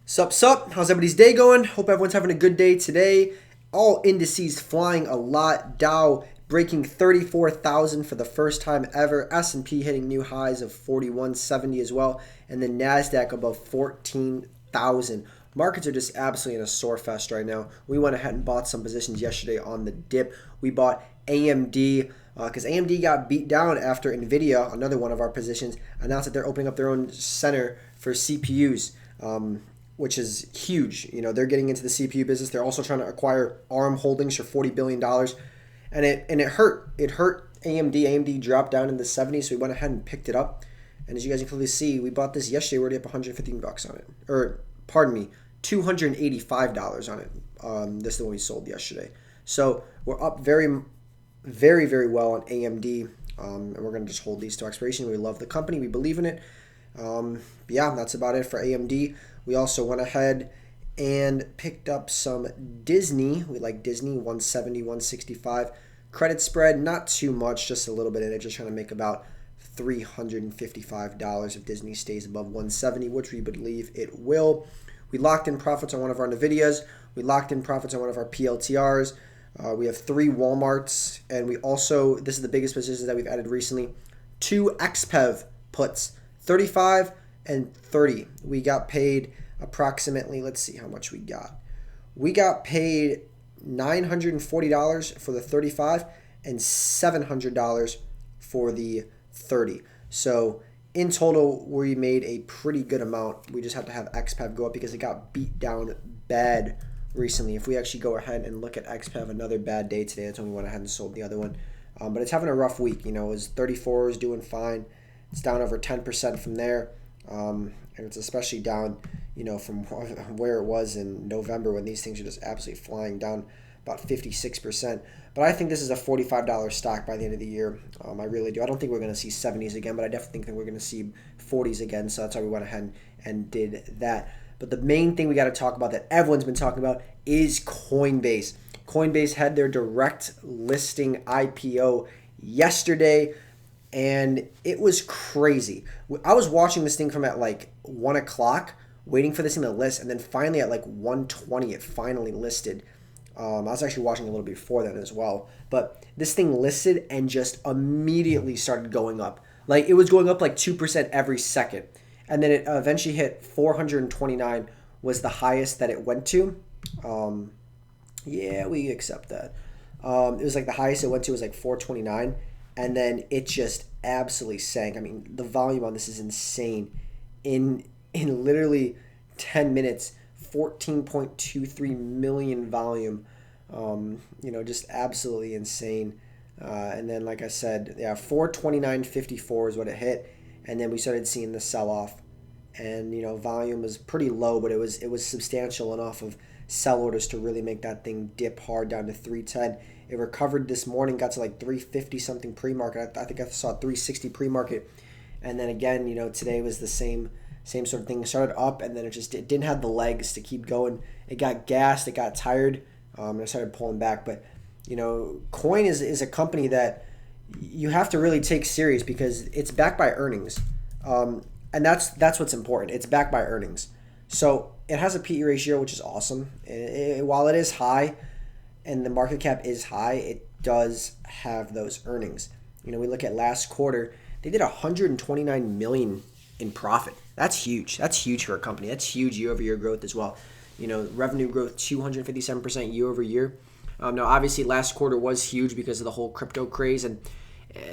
Sup? How's everybody's day going? Hope everyone's having a good day today. All indices flying a lot. Dow breaking 34,000 for the first time ever. S&P hitting new highs of 4170 as well. And the NASDAQ above 14,000. Markets are just absolutely in a sore fest right now. We went ahead and bought some positions yesterday on the dip. We bought AMD because AMD got beat down after NVIDIA, another one of our positions, announced that they're opening up their own center for CPUs. Which is huge. You know, they're getting into the CPU business. They're also trying to acquire ARM holdings for $40 billion. And it hurt. It hurt AMD. AMD dropped down in the 70s, so we went ahead and picked it up. And as you guys can clearly see, we bought this yesterday. We're already up $115 on it. Or, pardon me, $285 on it. This is the one we sold yesterday. So we're up very, very, very well on AMD. And we're going to just hold these to expiration. We love the company. We believe in it. Yeah, that's about it for AMD. We also went ahead and picked up some Disney. We like Disney, 170, 165. Credit spread, not too much, just a little bit in it. Just trying to make about $355 if Disney stays above 170, which we believe it will. We locked in profits on one of our NVIDIAs. We locked in profits on one of our PLTRs. We have 3 Walmarts. And we also, this is the biggest position that we've added recently, 2 XPEV puts, 35 and 30. We got paid approximately, let's see how much we got. We got paid $940 for the 35 and $700 for the 30. So in total, we made a pretty good amount. We just have to have XPEV go up because it got beat down bad recently. If we actually go ahead and look at XPEV, another bad day today. That's when we went ahead and sold the other one. But it's having a rough week. You know, it was 34 is doing fine. It's down over 10% from there. And it's especially down, you know, from where it was in November when these things are just absolutely flying down about 56%. But I think this is a $45 stock by the end of the year. I really do. I don't think we're going to see 70s again, but I definitely think that we're going to see 40s again. So that's why we went ahead and did that. But the main thing we got to talk about that everyone's been talking about is Coinbase. Coinbase had their direct listing IPO yesterday. And it was crazy. I was watching this thing from at like 1 o'clock, waiting for this thing to list. And then finally at like 1:20, it finally listed. I was actually watching a little bit before that as well. But this thing listed and just immediately started going up. Like it was going up like 2% every second. And then it eventually hit 429 was the highest that it went to. Yeah, we accept that. It was like the highest it went to was like 429. And then it just absolutely sank. I mean, the volume on this is insane. In literally 10 minutes, 14.23 million volume. You know, just absolutely insane. And then, like I said, yeah, 429.54 is what it hit. And then we started seeing the sell-off. And, you know, volume was pretty low, but it was substantial enough of sell orders to really make that thing dip hard down to 310. It recovered this morning, got to like 350 something pre-market. I think I saw 360 pre-market. And then again, you know, today was the same sort of thing. It started up and then it didn't have the legs to keep going. It got gassed, it got tired, and it started pulling back. But, you know, Coin is a company that you have to really take serious because it's backed by earnings. And that's what's important. It's backed by earnings. So it has a PE ratio, which is awesome. While it is high, and the market cap is high, it does have those earnings. You know, we look at last quarter, they did $129 million in profit. That's huge. That's huge for a company. That's huge year-over-year growth as well. You know, revenue growth 257% year-over-year. Now, obviously, last quarter was huge because of the whole crypto craze, and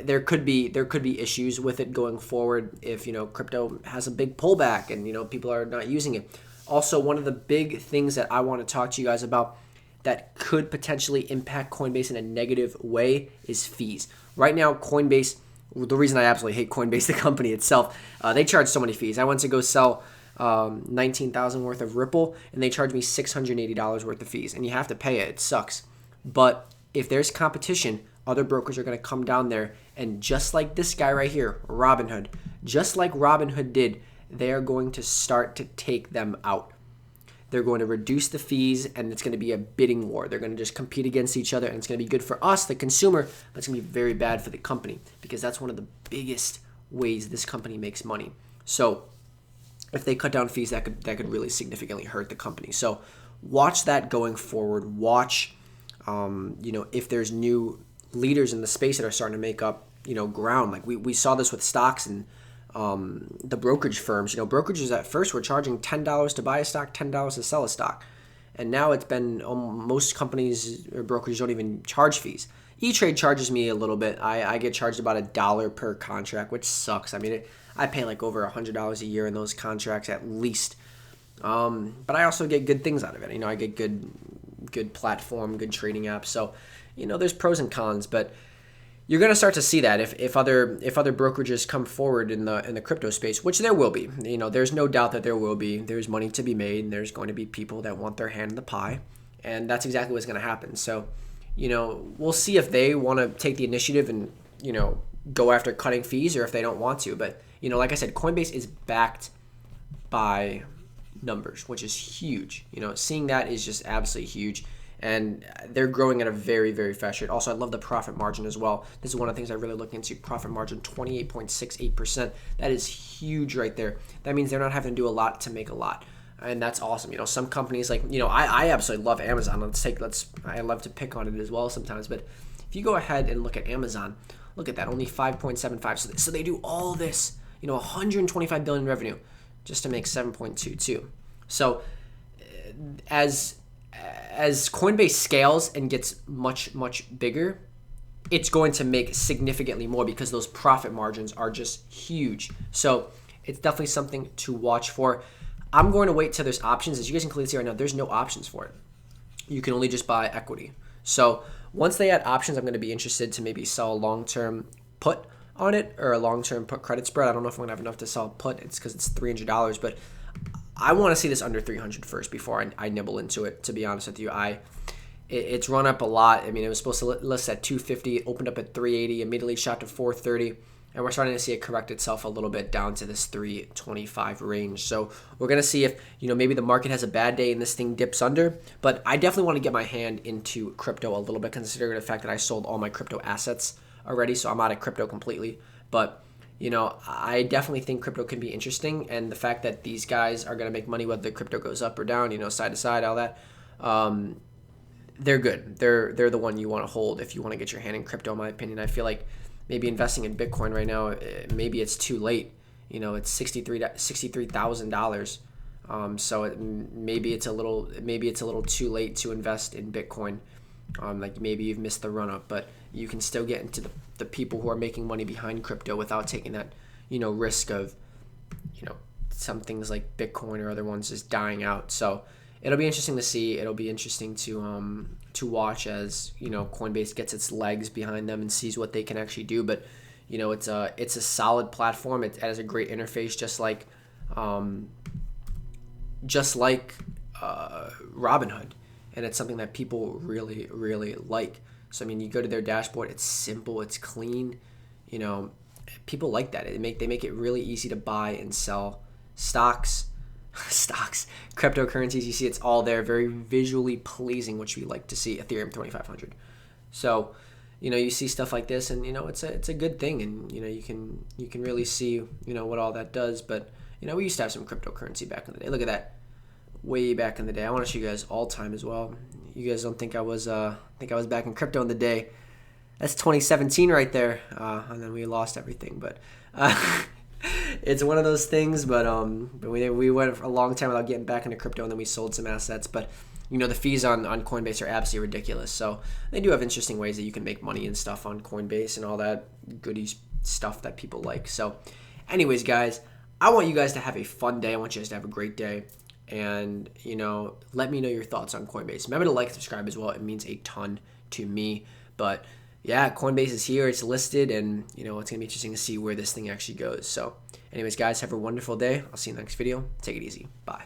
there could be issues with it going forward if, you know, crypto has a big pullback and, you know, people are not using it. Also, one of the big things that I want to talk to you guys about that could potentially impact Coinbase in a negative way is fees. Right now, Coinbase, the reason I absolutely hate Coinbase, the company itself, they charge so many fees. I went to go sell $19,000 worth of Ripple, and they charged me $680 worth of fees, and you have to pay it. It sucks. But if there's competition, other brokers are going to come down there, and just like this guy right here, Robinhood, just like Robinhood did, they are going to start to take them out. They're going to reduce the fees, and it's going to be a bidding war. They're going to just compete against each other, and it's going to be good for us, the consumer, but it's going to be very bad for the company because that's one of the biggest ways this company makes money. So if they cut down fees, that could really significantly hurt the company. So watch that going forward. Watch, if there's new leaders in the space that are starting to make up, ground. Like we saw this with stocks and the brokerage firms. Brokerages at first were charging $10 to buy a stock, $10 to sell a stock. And now it's been, most companies or brokerages don't even charge fees. E-Trade charges me a little bit. I get charged about $1 per contract, which sucks. I mean, I pay like over $100 a year in those contracts at least. But I also get good things out of it. I get good platform, good trading apps. So, there's pros and cons, but you're going to start to see that if other brokerages come forward in the crypto space, which there will be. There's no doubt that there will be. There's money to be made, and there's going to be people that want their hand in the pie, and that's exactly what's going to happen. So, we'll see if they want to take the initiative and go after cutting fees, or if they don't want to. But like I said, Coinbase is backed by numbers, which is huge. Seeing that is just absolutely huge. And they're growing at a very, very fast rate. Also, I love the profit margin as well. This is one of the things I really look into. Profit margin, 28.68%. That is huge right there. That means they're not having to do a lot to make a lot. And that's awesome. Some companies like, I absolutely love Amazon. I love to pick on it as well sometimes. But if you go ahead and look at Amazon, look at that, only 5.75. So they do all this, 125 billion revenue just to make 7.22. So as Coinbase scales and gets much, much bigger, it's going to make significantly more because those profit margins are just huge. So it's definitely something to watch for. I'm going to wait till there's options. As you guys can clearly see right now, there's no options for it. You can only just buy equity. So once they add options, I'm going to be interested to maybe sell a long-term put on it, or a long-term put credit spread. I don't know if I'm going to have enough to sell a put. It's because it's $300, but I want to see this under 300 first before I nibble into it, to be honest with you. It's run up a lot. I mean, it was supposed to list at 250, it opened up at 380, immediately shot to 430, and we're starting to see it correct itself a little bit down to this 325 range. So we're going to see if, maybe the market has a bad day and this thing dips under, but I definitely want to get my hand into crypto a little bit, considering the fact that I sold all my crypto assets already, so I'm out of crypto completely. But I definitely think crypto can be interesting, and the fact that these guys are going to make money whether the crypto goes up or down, side to side, all that, they're good. They're the one you want to hold if you want to get your hand in crypto, in my opinion. I feel like maybe investing in Bitcoin right now, maybe it's too late. It's $63,000. So maybe it's a little too late to invest in Bitcoin. Like maybe you've missed the run up, but you can still get into the people who are making money behind crypto without taking that, risk of, some things like Bitcoin or other ones just dying out. So it'll be interesting to see. It'll be interesting to watch as, Coinbase gets its legs behind them and sees what they can actually do. But, it's a solid platform. It has a great interface, just like Robinhood. And it's something that people really, really like. So, I mean, you go to their dashboard, it's simple, it's clean. People like that. They make it really easy to buy and sell stocks, cryptocurrencies. You see it's all there, very visually pleasing, which we like to see. Ethereum 2500. So, you see stuff like this, and it's a good thing, and you can really see what all that does. But we used to have some cryptocurrency back in the day. Look at that. Way back in the day. I want to show you guys all time as well. You guys don't think I was back in crypto in the day. That's 2017 right there. And then we lost everything. But it's one of those things. But we went a long time without getting back into crypto, and then we sold some assets. But the fees on Coinbase are absolutely ridiculous. So they do have interesting ways that you can make money and stuff on Coinbase and all that goodies stuff that people like. So anyways, guys, I want you guys to have a fun day. I want you guys to have a great day. And, let me know your thoughts on Coinbase. Remember to like and subscribe as well. It means a ton to me. But, yeah, Coinbase is here. It's listed. And, it's going to be interesting to see where this thing actually goes. So, anyways, guys, have a wonderful day. I'll see you in the next video. Take it easy. Bye.